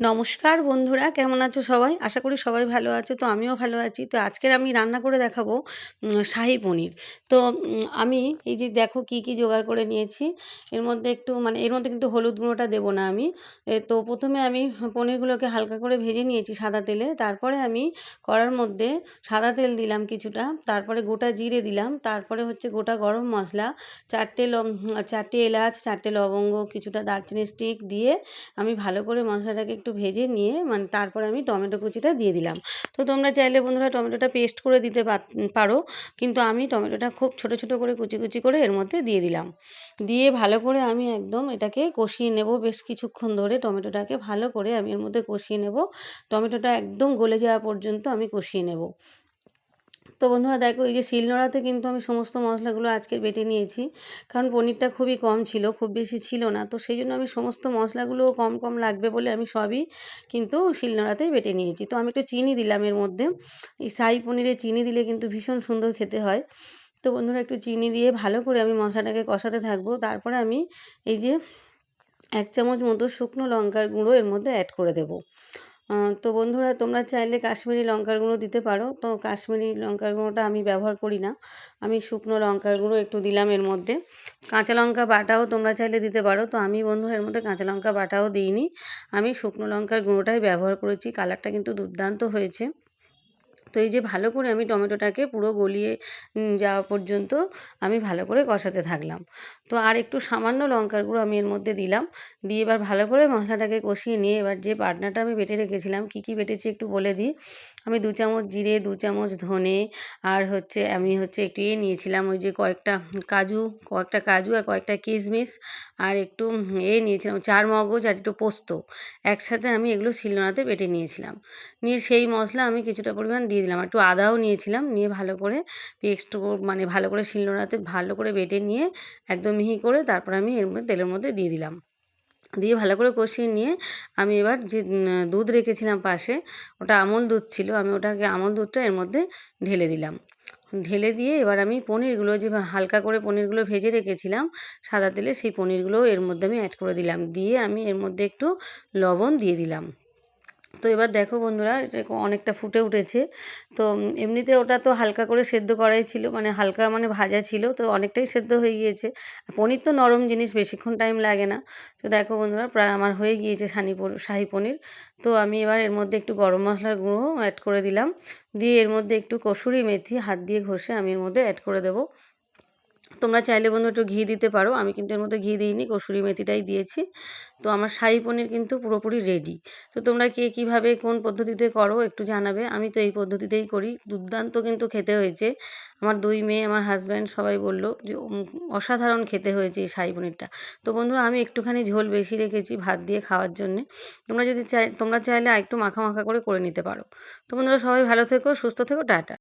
নমস্কার বন্ধুরা, কেমন আছো সবাই? আশা করি সবাই ভালো আছো। তো আমিও ভালো আছি। তো আজকের আমি রান্না করে দেখাবো শাহী পনির। তো আমি এই যে দেখো কি কি জোগাড় করে নিয়েছি। এর মধ্যে একটু এর মধ্যে কিন্তু হলুদ গুঁড়োটা দেবো না আমি। তো প্রথমে আমি পনিরগুলোকে হালকা করে ভেজে নিয়েছি সাদা তেলে। তারপরে আমি কড়ার মধ্যে সাদা তেল দিলাম কিছুটা, তারপরে গোটা জিরে দিলাম, তারপরে হচ্ছে গোটা গরম মশলা, 4টে এলাচ, 4টে লবঙ্গ, কিছুটা দারচিনি স্টিক দিয়ে আমি ভালো করে মশলাটাকে একটু ভেজে নিয়ে তারপরে আমি টমেটো কুচিটা দিয়ে দিলাম। তো তোমরা চাইলে বন্ধুরা টমেটোটা পেস্ট করে দিতে পারো, কিন্তু আমি টমেটোটা খুব ছোট ছোট করে কুচি কুচি করে এর মধ্যে দিয়ে দিলাম। দিয়ে ভালো করে আমি একদম এটাকে কষিয়ে নেব। বেশ কিছুক্ষণ ধরে টমেটোটাকে ভালো করে আমি এর মধ্যে কষিয়ে নেব। টমেটোটা একদম গলে যাওয়া পর্যন্ত আমি কষিয়ে নেব। তো বন্ধুরা দেখো, এই যে শিলনোড়াতে কিন্তু আমি সমস্ত মশলাগুলো আজকে বেটে নিয়েছি, কারণ পনিরটা খুবই কম ছিল, খুব বেশি ছিল না। তো সেই জন্য আমি সমস্ত মশলাগুলো কম কম লাগবে বলে আমি সবই কিন্তু শিলনোড়াতেই বেটে নিয়েছি। তো আমি একটু চিনি দিলাম এর মধ্যে। এই শাহী পনিরে চিনি দিলে কিন্তু ভীষণ সুন্দর খেতে হয়। তো বন্ধুরা একটু চিনি দিয়ে ভালো করে আমি মশলাটাকে কষাতে থাকবো। তারপরে আমি এই যে 1 চামচ মতো শুকনো লঙ্কার গুঁড়ো এর মধ্যে অ্যাড করে দেবো। তো বন্ধুরা তোমরা চাইলে কাশ্মীরি লঙ্কার গুঁড়ো দিতে পারো। তো কাশ্মীরি লঙ্কার গুঁড়োটা আমি ব্যবহার করি না, আমি শুকনো লঙ্কার গুঁড়ো একটু দিলাম এর মধ্যে। কাঁচা লঙ্কা বাটাও তোমরা চাইলে দিতে পারো। তো আমি বন্ধুরা এর মধ্যে কাঁচা লঙ্কা বাটাও দিইনি, আমি শুকনো লঙ্কার গুঁড়োটাই ব্যবহার করেছি। কালারটা কিন্তু দুর্দান্ত হয়েছে। তো এই যে ভালো করে আমি টমেটোটাকে পুরো গলিয়ে যাওয়া পর্যন্ত আমি ভালো করে কষাতে থাকলাম। তো আর একটু সামান্য লঙ্কার গুঁড়ো আমি এর মধ্যে দিলাম। দিয়ে এবার ভালো করে মশলাটাকে কষিয়ে নিয়ে এবার যে বাটনাটা আমি বেটে রেখেছিলাম, কী কী বেটেছি একটু বলে দিই। আমি 2 চামচ জিরে, 2 চামচ ধনে, আর আমি একটু নিয়েছিলাম, ওই যে কয়েকটা কাজু আর কয়েকটা কিশমিশ, আর একটু নিয়েছিলাম 4 মগজ আর একটু পোস্ত। একসাথে আমি এগুলো শিলনোড়াতে বেটে নিয়েছিলাম। নিয়ে সেই মশলা আমি কিছুটা পরিমাণ দিয়ে দিলাম। একটু আদাও নিয়েছিলাম, নিয়ে ভালো করে পেস্ট ভালো করে শিলনোড়াতে ভালো করে বেটে নিয়ে একদম মিহি করে তারপর আমি এর মধ্যে তেলের মধ্যে দিয়ে দিলাম। দিয়ে ভালো করে কষিয়ে নিয়ে আমি এবার যে দুধ রেখেছিলাম পাশে, ওটা আমুল দুধ ছিল, আমি ওটাকে আমুল দুধটা এর মধ্যে ঢেলে দিলাম। ঢেলে দিয়ে এবার আমি পনিরগুলো যে হালকা করে পনিরগুলো ভেজে রেখেছিলাম সাদা তেলে, সেই পনিরগুলোও এর মধ্যে আমি অ্যাড করে দিলাম। দিয়ে আমি এর মধ্যে একটু লবণ দিয়ে দিলাম। তো এবার দেখো বন্ধুরা, এটা অনেকটা ফুটে উঠেছে। তো এমনিতে ওটা তো হালকা করে সেদ্ধ করাই ছিল, হালকা ভাজা ছিল, তো অনেকটাই সেদ্ধ হয়ে গিয়েছে। পনির তো নরম জিনিস, বেশিক্ষণ টাইম লাগে না। তো দেখো বন্ধুরা, প্রায় আমার হয়ে গিয়েছে শাহী পনির। তো আমি এবার এর মধ্যে একটু গরম মশলার গুঁড়ো অ্যাড করে দিলাম। দিয়ে এর মধ্যে একটু কসুরি মেথি হাত দিয়ে ঘষে আমি এর মধ্যে অ্যাড করে দেবো। তোমরা চাইলে বন্ধু একটু ঘি দিতে পারো, আমি কিন্তু এর মধ্যে ঘি দিইনি, কসুরি মেথিটাই দিয়েছি। তো আমার শাহী পনির কিন্তু পুরোপুরি রেডি। তো তোমরা কে কীভাবে কোন পদ্ধতিতে করো একটু জানাবে। আমি তো এই পদ্ধতিতেই করি, দুর্দান্ত কিন্তু খেতে হয়েছে। আমার 2 মেয়ে, আমার হাজব্যান্ড সবাই বলল যে অসাধারণ খেতে হয়েছে এই শাহী পনিরটা। তো বন্ধুরা আমি একটুখানি ঝোল বেশি রেখেছি ভাত দিয়ে খাওয়ার জন্যে। তোমরা চাইলে আর একটু মাখা মাখা করে নিতে পারো। তো বন্ধুরা সবাই ভালো থেকো, সুস্থ থেকো, টাটা।